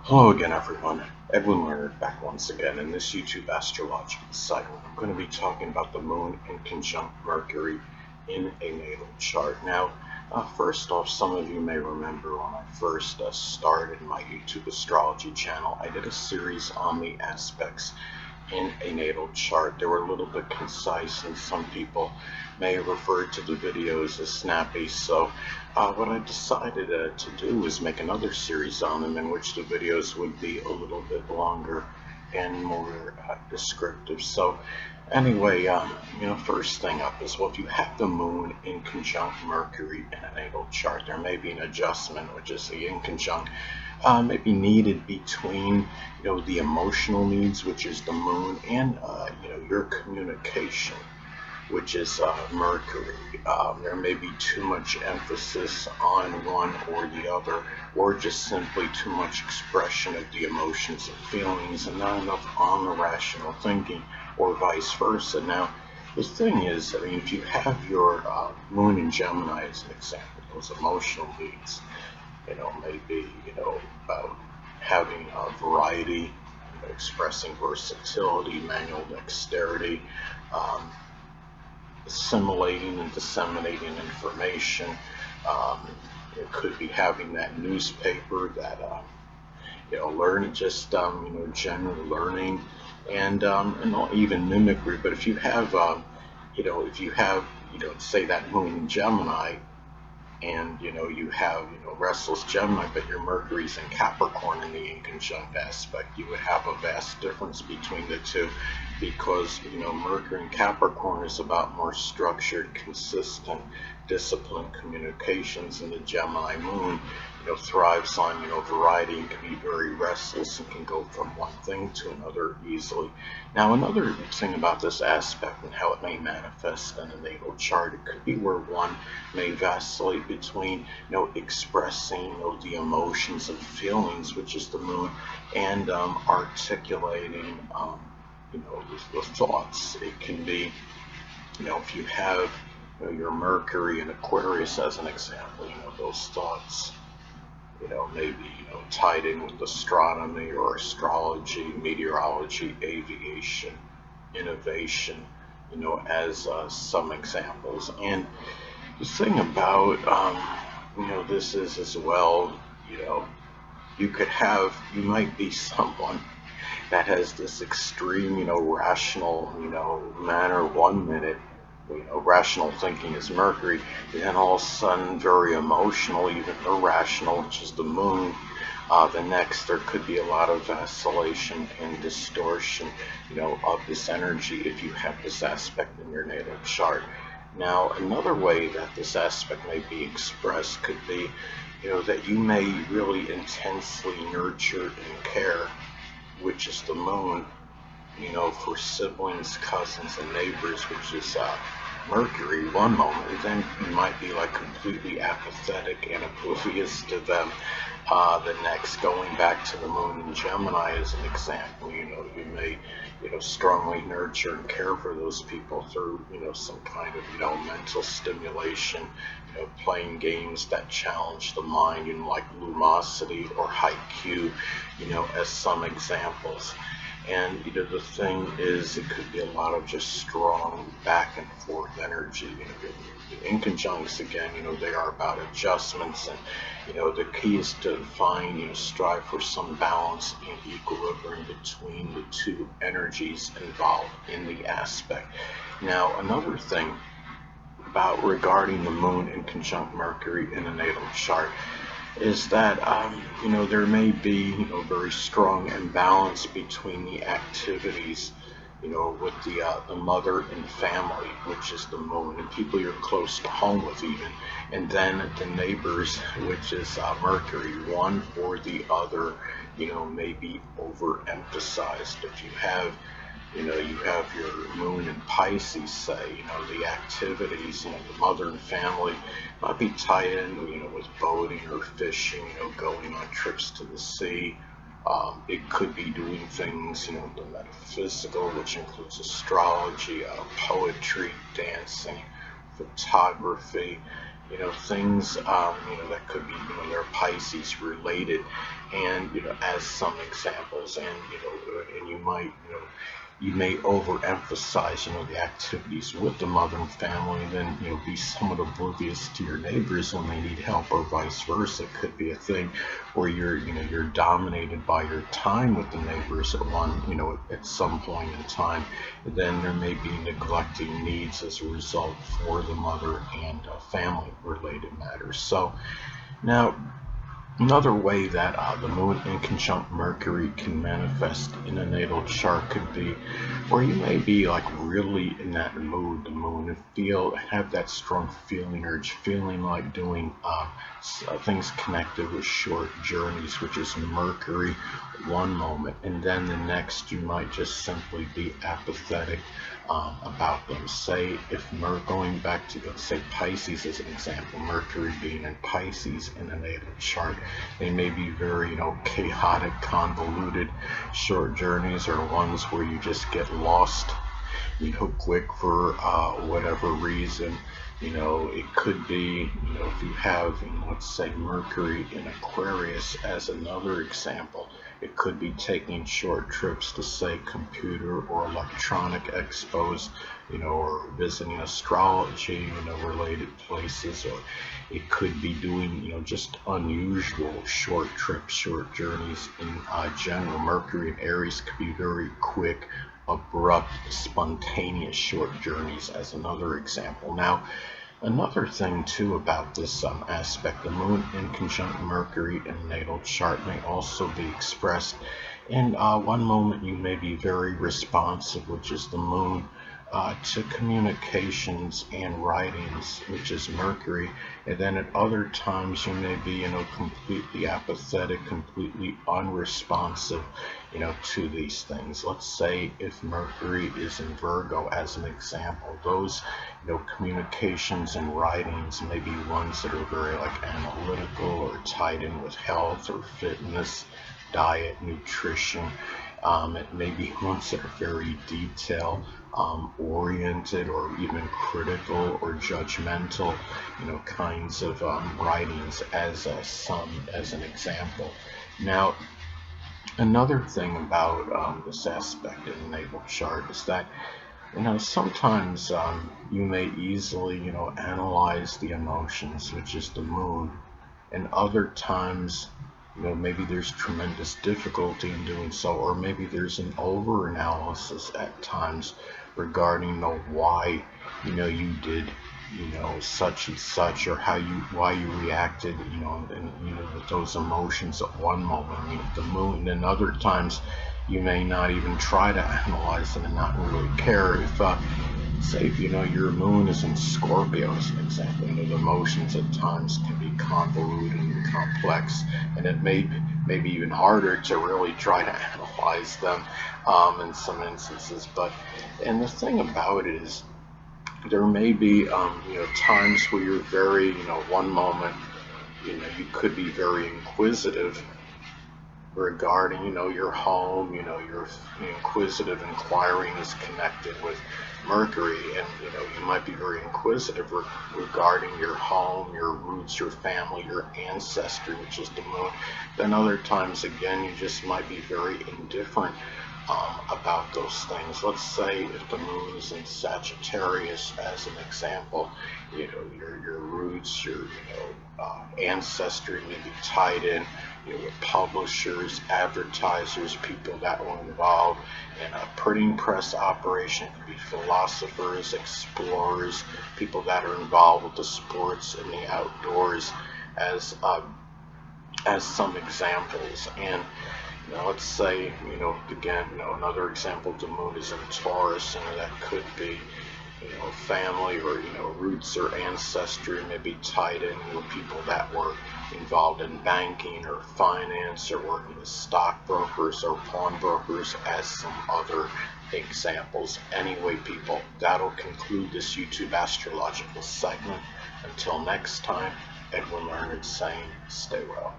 Hello again, everyone. Edwin Learnard back once again in this YouTube astrological cycle. I'm going to be talking about the moon in conjunct Mercury in a natal chart. Now, first off, some of you may remember when I first started my YouTube astrology channel, I did a series on the aspects in a natal chart. They were a little bit concise, and some people may have referred to the videos as snappy. So what I decided to do was make another series on them in which the videos would be a little bit longer and more descriptive. So anyway, first thing up is, well, if you have the moon in conjunct Mercury in a natal chart, there may be an adjustment, which is the inconjunct, may be needed between, the emotional needs, which is the moon, and, your communication, which is Mercury. There may be too much emphasis on one or the other, or just simply too much expression of the emotions and feelings, and not enough on the rational thinking, or vice versa. Now, the thing is, if you have your moon in Gemini as an example, those emotional needs, maybe, about having a variety, expressing versatility, manual dexterity, um, assimilating and disseminating information. Um, it could be having that newspaper, that learn, just general learning, and not even mimicry. But if you have, say that moon in Gemini, and you have restless Gemini, but your Mercury's in Capricorn in the inconjunct aspect, you would have a vast difference between the two, because Mercury in Capricorn is about more structured, consistent, disciplined communications, and the Gemini moon thrives on variety, and can be very restless, and can go from one thing to another easily. Now, another thing about this aspect and how it may manifest in a natal chart, it could be where one may vacillate between, expressing, the emotions and feelings, which is the moon, and articulating, the thoughts. It can be, if you have, your Mercury in Aquarius as an example, those thoughts, maybe, tied in with astronomy or astrology, meteorology, aviation, innovation, as some examples. And the thing about, this is as well, you know, you might be someone that has this extreme, rational, manner 1 minute, rational thinking is Mercury, and then all of a sudden very emotional, even irrational, which is the moon. The next, there could be a lot of vacillation and distortion, of this energy if you have this aspect in your natal chart. Now, another way that this aspect may be expressed could be, that you may really intensely nurture and care, which is the moon, for siblings, cousins, and neighbors, which is Mercury 1 moment, and then you might be like completely apathetic and oblivious to them the next. Going back to the moon in Gemini as an example, you may, strongly nurture and care for those people through, some kind of, mental stimulation, playing games that challenge the mind, like Lumosity or Haiku, as some examples. And the thing is, it could be a lot of just strong back and forth energy. The inconjuncts, again, they are about adjustments, and the key is to find, strive for some balance and equilibrium between the two energies involved in the aspect. Now, another thing about regarding the moon in conjunct Mercury in a natal chart is that, there may be, very strong imbalance between the activities, with the mother and family, which is the moon, and people you're close to home with even, and then the neighbors, which is Mercury. One or the other, may be overemphasized. If you have your moon in Pisces, say, the activities, the mother and family might be tied in, with boating or fishing, going on trips to the sea. It could be doing things, the metaphysical, which includes astrology, poetry, dancing, photography, things, that could be, they're Pisces related. And as some examples, and and you may overemphasize the activities with the mother and family, and then be somewhat oblivious to your neighbors when they need help, or vice versa. It could be a thing where you're dominated by your time with the neighbors at some point in time. Then there may be neglecting needs as a result for the mother and family related matters. So now, another way that the moon in conjunct Mercury can manifest in a natal chart could be where you may be like really in that mood, the moon, and have that strong feeling, urge, feeling like doing things connected with short journeys, which is Mercury one moment, and then the next you might just simply be apathetic about them. Say if going back to, let's say, Pisces as an example, Mercury being in Pisces in a natal chart, they may be very, chaotic, convoluted short journeys, or ones where you just get lost, quick for whatever reason. It could be, if you have, let's say Mercury in Aquarius as another example, it could be taking short trips to, say, computer or electronic expos, or visiting astrology, related places, or it could be doing, just unusual short trips, short journeys in general. Mercury in Aries could be very quick, abrupt, spontaneous short journeys as another example. Now, another thing too about this aspect, the moon in conjunct Mercury in a natal chart may also be expressed in one moment you may be very responsive, which is the moon, to communications and writings, which is Mercury, and then at other times you may be, completely apathetic, completely unresponsive, to these things. Let's say if Mercury is in Virgo as an example, those, communications and writings may be ones that are very like analytical or tied in with health or fitness, diet, nutrition. It may be ones that are very detail oriented, or even critical or judgmental, kinds of writings as an example. Now, another thing about this aspect in the natal chart is that sometimes you may easily analyze the emotions, which is the moon, and other times maybe there's tremendous difficulty in doing so, or maybe there's an over-analysis at times regarding why you did such and such, or why you reacted and with those emotions at one moment. The moon, and other times you may not even try to analyze them and not really care. If say if your moon is in Scorpio as an example, the emotions at times can be convoluted and complex, and it may be even harder to really try to analyze them in some instances. And the thing about it is, there may be times where you're very, one moment, you could be very inquisitive regarding, your home. Your inquisitive inquiring is connected with Mercury, and you might be very inquisitive regarding your home, your roots, your family, your ancestry, which is the moon. Then other times again, you just might be very indifferent about those things. Let's say if the moon is in Sagittarius as an example, your roots, your ancestry may be tied in with publishers, advertisers, people that were involved in a printing press operation. It could be philosophers, explorers, people that are involved with the sports and the outdoors as some examples. And let's say, again, another example, the moon is in Taurus, and that could be, family, or, roots or ancestry may be tied in with people that were involved in banking or finance, or working with stockbrokers or pawnbrokers, as some other examples. Anyway, people, that'll conclude this YouTube astrological segment. Until next time, Edwin Learnard saying, stay well.